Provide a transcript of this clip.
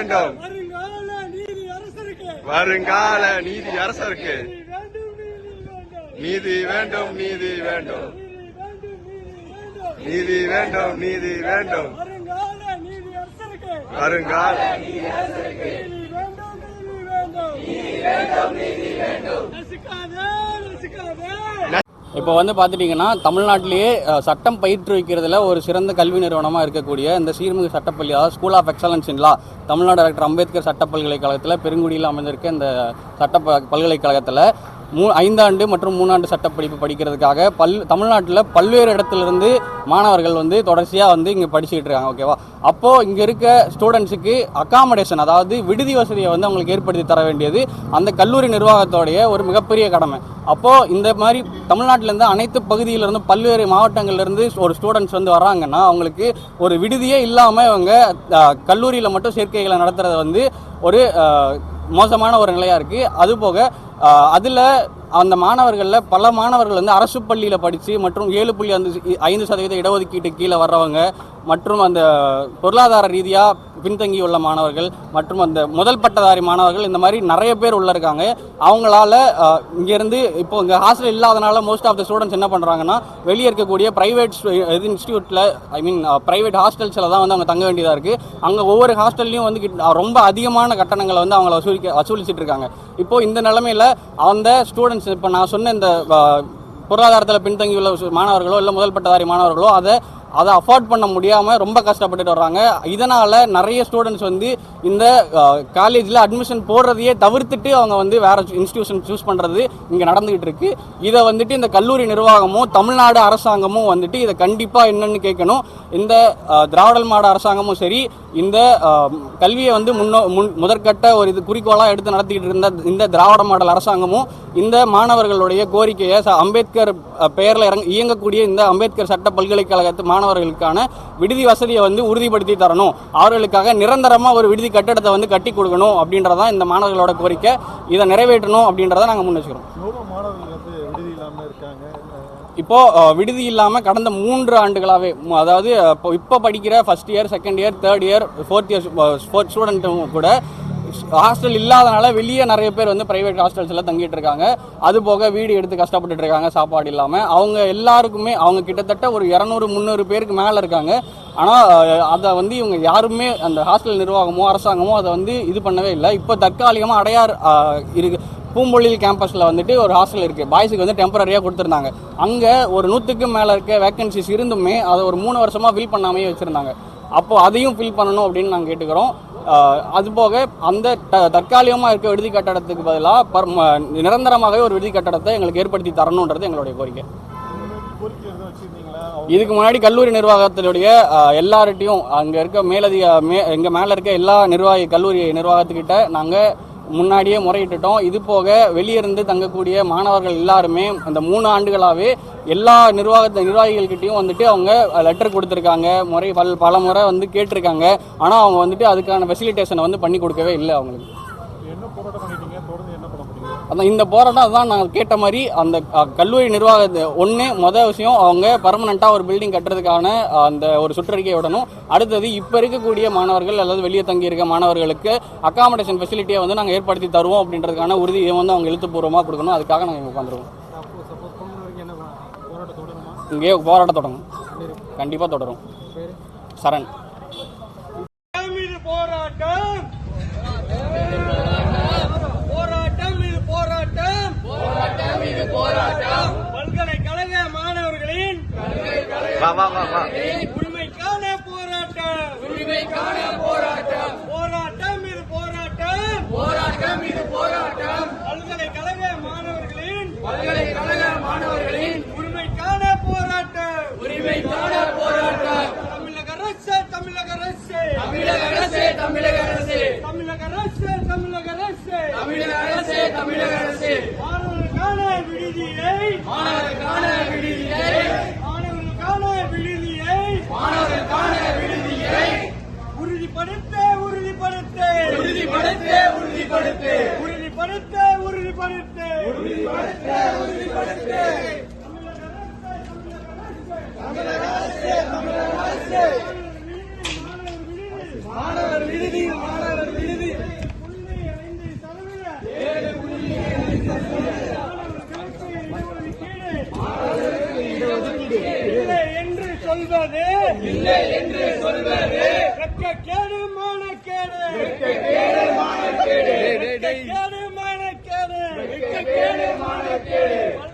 வேண்டும். வருங்கால நீதி அரசருக்கு நீதி வேண்டும். நீதி வேண்டும். நீதி வேண்டும். நீதி வேண்டும். வருங்கால இப்போ வந்து பார்த்துட்டிங்கன்னா தமிழ்நாட்டிலேயே சட்டம் பயிற்றுவிக்கிறதுல ஒரு சிறந்த கல்வி நிறுவனமாக இருக்கக்கூடிய இந்த சீர்மிகு சட்டப்பள்ளி, அதாவது school of excellence in law, Tamil Nadu doctor Ambedkar சட்ட பல்கலைக்கழகத்தில் பெருங்குடியில் அமைந்திருக்க இந்த சட்ட பல்கலைக்கழகத்தில் 5 ஆண்டு மற்றும் 3 ஆண்டு சட்டப்படிப்பு படிக்கிறதுக்காக தமிழ்நாட்டில் பல்வேறு இடத்துலேருந்து மாணவர்கள் வந்து தொடர்ச்சியாக வந்து இங்கே படிச்சுக்கிட்டு இருக்காங்க. ஓகேவா? அப்போது இங்கே இருக்க ஸ்டூடெண்ட்ஸுக்கு அகாமடேஷன், அதாவது விடுதி வசதியை வந்து அவங்களுக்கு ஏற்படுத்தி தர வேண்டியது அந்த கல்லூரி நிர்வாகத்தோடைய ஒரு மிகப்பெரிய கடமை. அப்போது இந்த மாதிரி தமிழ்நாட்டிலேருந்து அனைத்து பகுதியிலேருந்து பல்வேறு மாவட்டங்கள்லேருந்து ஒரு ஸ்டூடெண்ட்ஸ் வந்து வர்றாங்கன்னா அவங்களுக்கு ஒரு விடுதியே இல்லாமல் இவங்க கல்லூரியில் மட்டும் சேர்க்கைகளை நடத்துறது வந்து ஒரு மோசமான ஒரு நிலையாக இருக்குது. அதுபோக அதில் அந்த மாணவர்களில் பல மாணவர்கள் வந்து அரசு பள்ளியில் படித்து மற்றும் 7.5% இடஒதுக்கீட்டு கீழே வர்றவங்க மற்றும் அந்த பொருளாதார ரீதியாக பின்தங்கியுள்ள மாணவர்கள் மற்றும் அந்த முதல் பட்டதாரி மாணவர்கள், இந்த மாதிரி நிறைய பேர் உள்ள இருக்காங்க. அவங்களால இங்கேருந்து இப்போ இங்கே ஹாஸ்டல் இல்லாதனால மோஸ்ட் ஆஃப் த ஸ்டூடெண்ட்ஸ் என்ன பண்ணுறாங்கன்னா வெளியே இருக்கக்கூடிய ப்ரைவேட் இன்ஸ்டியூட்டில், ப்ரைவேட் ஹாஸ்டல்ஸில் தான் வந்து அவங்க தங்க வேண்டியதாக இருக்குது. அங்கே ஒவ்வொரு ஹாஸ்டல்லையும் வந்து ரொம்ப அதிகமான கட்டணங்களை வந்து அவங்கள வசூலிச்சிட்டு இருக்காங்க. இப்போது இந்த நிலைமையில் அந்த ஸ்டூடெண்ட்ஸ், இப்போ நான் சொன்ன இந்த பொருளாதாரத்தில் பின்தங்கியுள்ள மாணவர்களோ இல்லை முதல் பட்டதாரி மாணவர்களோ அதை அஃபோர்ட் பண்ண முடியாமல் ரொம்ப கஷ்டப்பட்டுட்டு வர்றாங்க. இதனால் நிறைய ஸ்டூடெண்ட்ஸ் வந்து இந்த காலேஜில் அட்மிஷன் போடுறதையே தவிர்த்துட்டு அவங்க வந்து வேறு இன்ஸ்டியூஷன் சூஸ் பண்ணுறது இங்கே நடந்துகிட்டு இருக்கு. இதை வந்துட்டு இந்த கல்லூரி நிர்வாகமும் தமிழ்நாடு அரசாங்கமும் வந்துட்டு இதை கண்டிப்பாக என்னென்னு கேட்கணும். இந்த திராவிடர் மாடல் அரசாங்கமும் சரி, இந்த கல்வியை வந்து முதற்கட்ட ஒரு குறிக்கோளாக எடுத்து நடத்திக்கிட்டு இருந்த இந்த திராவிட மாடல் அரசாங்கமும் இந்த மாணவர்களுடைய கோரிக்கையை அம்பேத்கர் பெயரில் இயங்கக்கூடிய இந்த அம்பேத்கர் சட்ட பல்கலைக்கழகத்து மாணவர்களுக்கான விடுதி வசதியை வந்து உறுதிப்படுத்தி தரணும், அவர்களுக்காக நிரந்தரமாக ஒரு விடுதி கட்டடத்தை வந்து கட்டி கொடுக்கணும் அப்படின்றதான் இந்த மாணவர்களோட கோரிக்கை. இதை நிறைவேற்றணும் அப்படின்றத நாங்கள் முன் வச்சுக்கிறோம். இப்போது விடுதி இல்லாமல் கடந்த 3 ஆண்டுகளாகவே, அதாவது இப்போ படிக்கிற first year, second year, third year, fourth year ஸ்டூடெண்ட்டும் கூட ஹாஸ்டல் இல்லாதனால வெளியே நிறைய பேர் வந்து ப்ரைவேட் ஹாஸ்டல்ஸில் தங்கிட்டு இருக்காங்க. அது போக வீடு எடுத்து கஷ்டப்பட்டுட்டு இருக்காங்க சாப்பாடு இல்லாமல். அவங்க எல்லாருக்குமே அவங்க கிட்டத்தட்ட ஒரு 200-300 பேருக்கு மேலே இருக்காங்க. ஆனால் அதை வந்து இவங்க யாருமே, அந்த ஹாஸ்டல் நிர்வாகமோ அரசாங்கமோ அதை வந்து இது பண்ணவே இல்லை. இப்போ தற்காலிகமாக அடையார் பூம்பொழில் கேம்பஸில் வந்துட்டு ஒரு ஹாஸ்டல் இருக்குது, பாய்ஸுக்கு வந்து டெம்பரரியாக கொடுத்துருந்தாங்க. அங்கே ஒரு 100க்கு மேலே இருக்க வேக்கன்சிஸ் இருந்துமே அதை ஒரு 3 வருஷமாக ஃபில் பண்ணாமே வச்சுருந்தாங்க. அப்போது அதையும் ஃபில் பண்ணணும் அப்படின்னு நாங்கள் கேட்டுக்கிறோம். அதுபோக அந்த தற்காலிகமாக இருக்க விடுதி கட்டடத்துக்கு பதிலாக நிரந்தரமாகவே ஒரு விடுதி கட்டடத்தை எங்களுக்கு ஏற்படுத்தி தரணுன்றது எங்களுடைய கோரிக்கை. இதுக்கு முன்னாடி கல்லூரி நிர்வாகத்தினுடைய எல்லார்ட்டையும் அங்கே இருக்க எங்கள் மேலே இருக்க எல்லா கல்லூரி நிர்வாகத்துக்கிட்ட நாங்கள் முன்னாடியே முறையிட்டுட்டோம். இது போக வெளியிருந்து தங்கக்கூடிய மாணவர்கள் எல்லாருமே இந்த 3 ஆண்டுகளாகவே எல்லா நிர்வாகிகள்கிட்டையும் வந்துட்டு அவங்க லெட்டர் கொடுத்துருக்காங்க, பல முறை வந்து கேட்டிருக்காங்க. ஆனால் அவங்க வந்துட்டு அதுக்கான ஃபெசிலிட்டேஷனை வந்து பண்ணி கொடுக்கவே இல்லை. அவங்களுக்கு அதான் இந்த போராட்டம் அதுதான் நாங்கள் கேட்ட மாதிரி அந்த கல்லூரி நிர்வாகத்தை மொதல் விஷயம் அவங்க பர்மனெண்ட்டாக ஒரு பில்டிங் கட்டுறதுக்கான அந்த ஒரு சுற்றறிக்கை விடணும். அடுத்தது இப்போ இருக்கக்கூடிய மாணவர்கள் அல்லது வெளியே தங்கியிருக்க மாணவர்களுக்கு அகாமடேஷன் ஃபெசிலிட்டியை வந்து நாங்கள் ஏற்படுத்தி தருவோம் அப்படின்றதுக்கான உறுதியை வந்து அவங்க எழுத்துப்பூர்வமாக கொடுக்கணும். அதுக்காக நாங்கள் உட்காந்துருவோம். இங்கே போராட்டம் தொடங்கும், கண்டிப்பாக தொடரும். சரண். பல்கலைக்கழக மாணவர்களின் உரிமைக்கான போராட்டம், உரிமைக்கான போராட்டம், போராட்டம் இது போராட்டம், போராட்டம் இது போராட்டம். பல்கலைக்கழக மாணவர்களின் உரிமைக்கான போராட்டம், உரிமைக்கான போராட்டம். தமிழக அரசு, தமிழக அரசு, தமிழக அரசு, தமிழக அரசு, தமிழக அரசு, தமிழக அரசு, தமிழக அரசு, தமிழக அரசு. மாணவர்களுக்கான விடுதியை, மாணவர்களுக்கான விடுதியை, மாணவர்களுக்கான விடுதியை, மாணவர்களுக்கான விடுதியை உறுதிப்படுத்த, உறுதிப்படுத்த, உறுதிப்படுத்த, உறுதிப்படுத்த, உறுதிப்படுத்த, உறுதிப்படுத்த, உறுதிப்படுத்த, உறுதிப்படுத்த. தமிழக அரசு, தமிழக அரசு, மாணவர் விடுதி, மாணவர் விடுதி. சொல்வது இல்லை என்று சொல்வது வெட்கக்கேடு மானக்கேடு மானக்கேடு மானக்கேடு